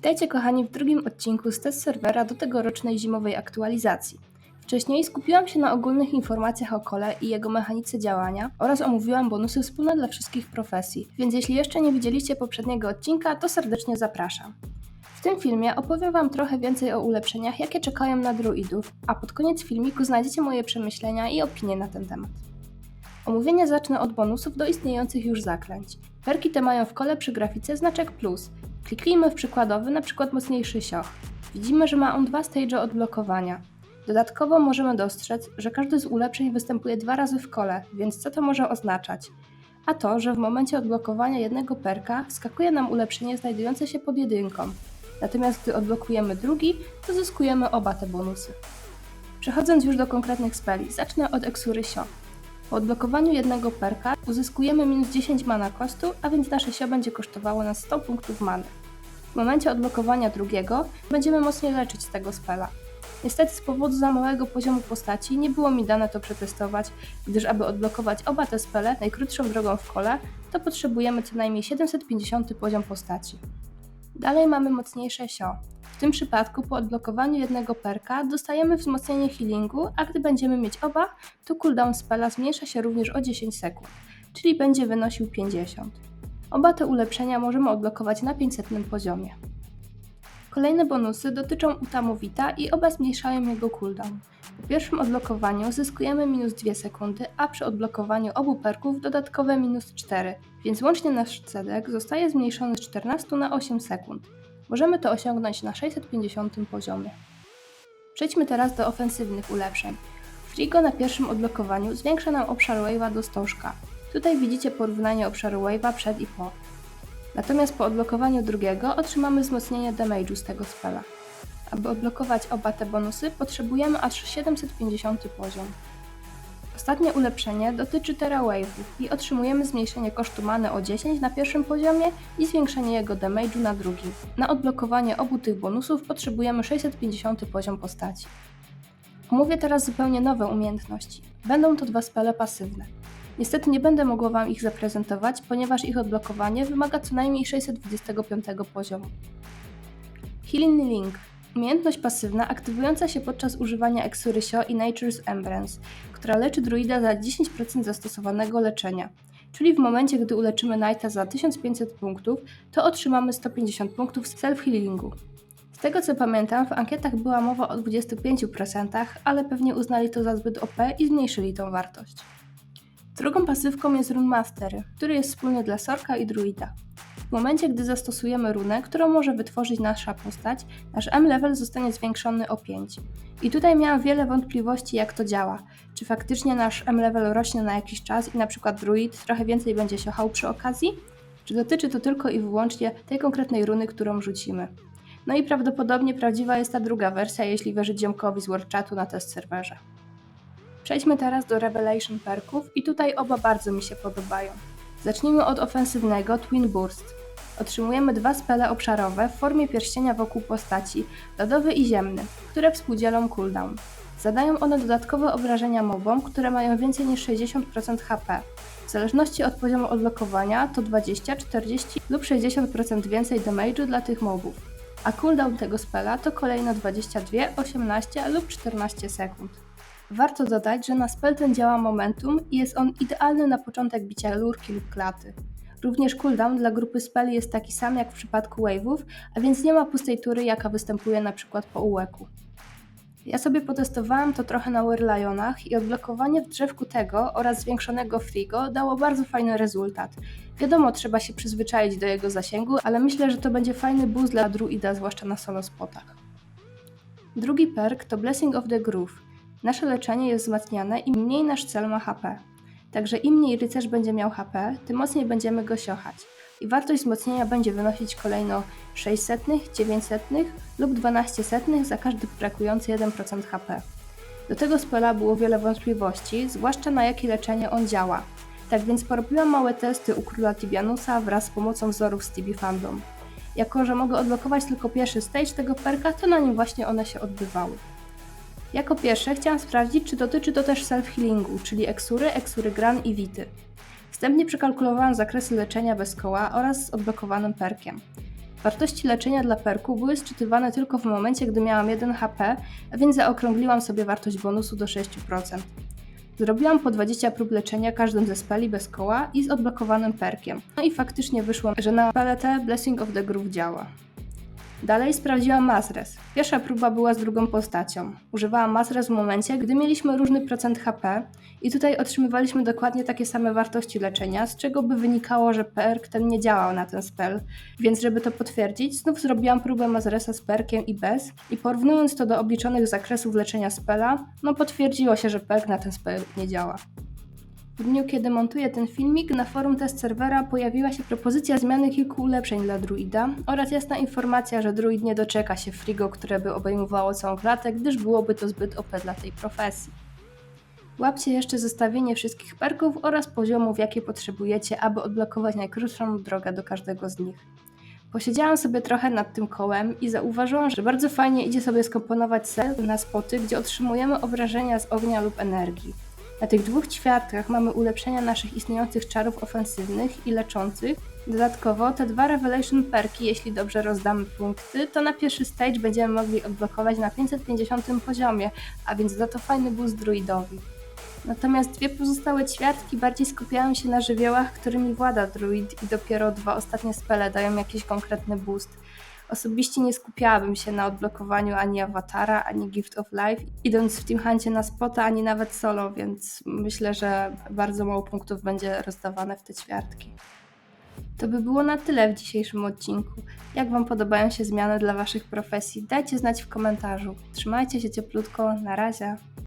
Witajcie kochani w drugim odcinku z test serwera do tegorocznej zimowej aktualizacji. Wcześniej skupiłam się na ogólnych informacjach o kole i jego mechanice działania oraz omówiłam bonusy wspólne dla wszystkich profesji, więc jeśli jeszcze nie widzieliście poprzedniego odcinka, to serdecznie zapraszam. W tym filmie opowiem Wam trochę więcej o ulepszeniach, jakie czekają na druidów, a pod koniec filmiku znajdziecie moje przemyślenia i opinie na ten temat. Omówienie zacznę od bonusów do istniejących już zaklęć. Perki te mają w kole przy grafice znaczek plus. Kliknijmy w przykładowy, np. mocniejszy sioch. Widzimy, że ma on 2 stage'e odblokowania. Dodatkowo możemy dostrzec, że każdy z ulepszeń występuje 2 razy w kole, więc co to może oznaczać? A to, że w momencie odblokowania jednego perka wskakuje nam ulepszenie znajdujące się pod jedynką. Natomiast gdy odblokujemy drugi, to zyskujemy oba te bonusy. Przechodząc już do konkretnych speli, zacznę od Eksury Sio. Po odblokowaniu jednego perka uzyskujemy minus 10 mana kostu, a więc nasze sio będzie kosztowało nas 100 punktów many. W momencie odblokowania drugiego będziemy mocniej leczyć z tego spela. Niestety z powodu za małego poziomu postaci nie było mi dane to przetestować, gdyż aby odblokować oba te spele najkrótszą drogą w kole, to potrzebujemy co najmniej 750 poziom postaci. Dalej mamy mocniejsze sio. W tym przypadku po odblokowaniu jednego perka dostajemy wzmocnienie healingu, a gdy będziemy mieć oba, to cooldown spela zmniejsza się również o 10 sekund, czyli będzie wynosił 50. Oba te ulepszenia możemy odblokować na 500 poziomie. Kolejne bonusy dotyczą Utamowita i oba zmniejszają jego cooldown. Po pierwszym odblokowaniu zyskujemy minus 2 sekundy, a przy odblokowaniu obu perków dodatkowe minus 4, więc łącznie nasz cedek zostaje zmniejszony z 14 na 8 sekund. Możemy to osiągnąć na 650 poziomie. Przejdźmy teraz do ofensywnych ulepszeń. Frigo na pierwszym odblokowaniu zwiększa nam obszar wave'a do stożka. Tutaj widzicie porównanie obszaru wave'a przed i po. Natomiast po odblokowaniu drugiego otrzymamy wzmocnienie damage'u z tego spela. Aby odblokować oba te bonusy potrzebujemy aż 750 poziom. Ostatnie ulepszenie dotyczy Terra Wave'u i otrzymujemy zmniejszenie kosztu many o 10 na pierwszym poziomie i zwiększenie jego damage'u na drugim. Na odblokowanie obu tych bonusów potrzebujemy 650 poziom postaci. Omówię teraz zupełnie nowe umiejętności. Będą to 2 spele pasywne. Niestety nie będę mogła Wam ich zaprezentować, ponieważ ich odblokowanie wymaga co najmniej 625 poziomu. Healing Link. Umiejętność pasywna aktywująca się podczas używania Eksury Sio i Nature's Embrace, która leczy druida za 10% zastosowanego leczenia. Czyli w momencie, gdy uleczymy Knighta za 1500 punktów, to otrzymamy 150 punktów self-healingu. Z tego co pamiętam, w ankietach była mowa o 25%, ale pewnie uznali to za zbyt OP i zmniejszyli tą wartość. Drugą pasywką jest Rune Mastery, który jest wspólny dla Sorka i druida. W momencie, gdy zastosujemy runę, którą może wytworzyć nasza postać, nasz M-level zostanie zwiększony o 5. I tutaj miałam wiele wątpliwości, jak to działa. Czy faktycznie nasz M-level rośnie na jakiś czas i na przykład druid trochę więcej będzie siochał przy okazji? Czy dotyczy to tylko i wyłącznie tej konkretnej runy, którą rzucimy? No i prawdopodobnie prawdziwa jest ta druga wersja, jeśli wierzyć ziomkowi z Warchatu na test serwerze. Przejdźmy teraz do Revelation perków i tutaj oba bardzo mi się podobają. Zacznijmy od ofensywnego Twin Burst. Otrzymujemy 2 spele obszarowe w formie pierścienia wokół postaci, lodowy i ziemny, które współdzielą cooldown. Zadają one dodatkowe obrażenia mobom, które mają więcej niż 60% HP. W zależności od poziomu odblokowania to 20, 40 lub 60% więcej damage'u dla tych mobów. A cooldown tego spela to kolejno 22, 18 lub 14 sekund. Warto dodać, że na spell ten działa momentum i jest on idealny na początek bicia lurki lub klaty. Również cooldown dla grupy spelli jest taki sam jak w przypadku wave'ów, a więc nie ma pustej tury, jaka występuje np. po UEK-u. Ja sobie potestowałam to trochę na Werlionach i odblokowanie w drzewku tego oraz zwiększonego Frigo dało bardzo fajny rezultat. Wiadomo, trzeba się przyzwyczaić do jego zasięgu, ale myślę, że to będzie fajny boost dla druida, zwłaszcza na solo spotach. Drugi perk to Blessing of the Groove. Nasze leczenie jest wzmacniane i mniej nasz cel ma HP. Także im mniej rycerz będzie miał HP, tym mocniej będziemy go siochać. I wartość wzmocnienia będzie wynosić kolejno 600, 900 lub 1200 za każdy brakujący 1% HP. Do tego spela było wiele wątpliwości, zwłaszcza na jakie leczenie on działa. Tak więc porobiłam małe testy u króla Tibianusa wraz z pomocą wzorów z Tibi Fandom. Jako że mogę odblokować tylko pierwszy stage tego perka, to na nim właśnie one się odbywały. Jako pierwsze chciałam sprawdzić, czy dotyczy to też self-healingu, czyli Eksury, Gran i Wity. Wstępnie przekalkulowałam zakresy leczenia bez koła oraz z odblokowanym perkiem. Wartości leczenia dla perku były sczytywane tylko w momencie, gdy miałam 1 HP, a więc zaokrągliłam sobie wartość bonusu do 6%. Zrobiłam po 20 prób leczenia każdym ze speli bez koła i z odblokowanym perkiem. No i faktycznie wyszło, że na paletę Blessing of the Groove działa. Dalej sprawdziłam Mazres. Pierwsza próba była z drugą postacią. Używałam Mazres w momencie, gdy mieliśmy różny procent HP i tutaj otrzymywaliśmy dokładnie takie same wartości leczenia, z czego by wynikało, że perk ten nie działał na ten spell. Więc żeby to potwierdzić, znów zrobiłam próbę Mazresa z perkiem i bez i porównując to do obliczonych zakresów leczenia spella, potwierdziło się, że perk na ten spell nie działa. W dniu, kiedy montuję ten filmik, na forum test serwera pojawiła się propozycja zmiany kilku ulepszeń dla druida oraz jasna informacja, że druid nie doczeka się frigo, które by obejmowało całą klatę, gdyż byłoby to zbyt OP dla tej profesji. Łapcie jeszcze zestawienie wszystkich perków oraz poziomów, jakie potrzebujecie, aby odblokować najkrótszą drogę do każdego z nich. Posiedziałam sobie trochę nad tym kołem i zauważyłam, że bardzo fajnie idzie sobie skomponować set na spoty, gdzie otrzymujemy obrażenia z ognia lub energii. Na tych dwóch ćwiartkach mamy ulepszenia naszych istniejących czarów ofensywnych i leczących. Dodatkowo te dwa Revelation perki, jeśli dobrze rozdamy punkty, to na pierwszy stage będziemy mogli odblokować na 550 poziomie, a więc da to fajny boost druidowi. Natomiast dwie pozostałe ćwiartki bardziej skupiają się na żywiołach, którymi włada druid i dopiero dwa ostatnie spele dają jakiś konkretny boost. Osobiście nie skupiałabym się na odblokowaniu ani awatara, ani Gift of Life, idąc w Team Huncie na spota, ani nawet solo, więc myślę, że bardzo mało punktów będzie rozdawane w te ćwiartki. To by było na tyle w dzisiejszym odcinku. Jak Wam podobają się zmiany dla Waszych profesji? Dajcie znać w komentarzu. Trzymajcie się cieplutko, na razie!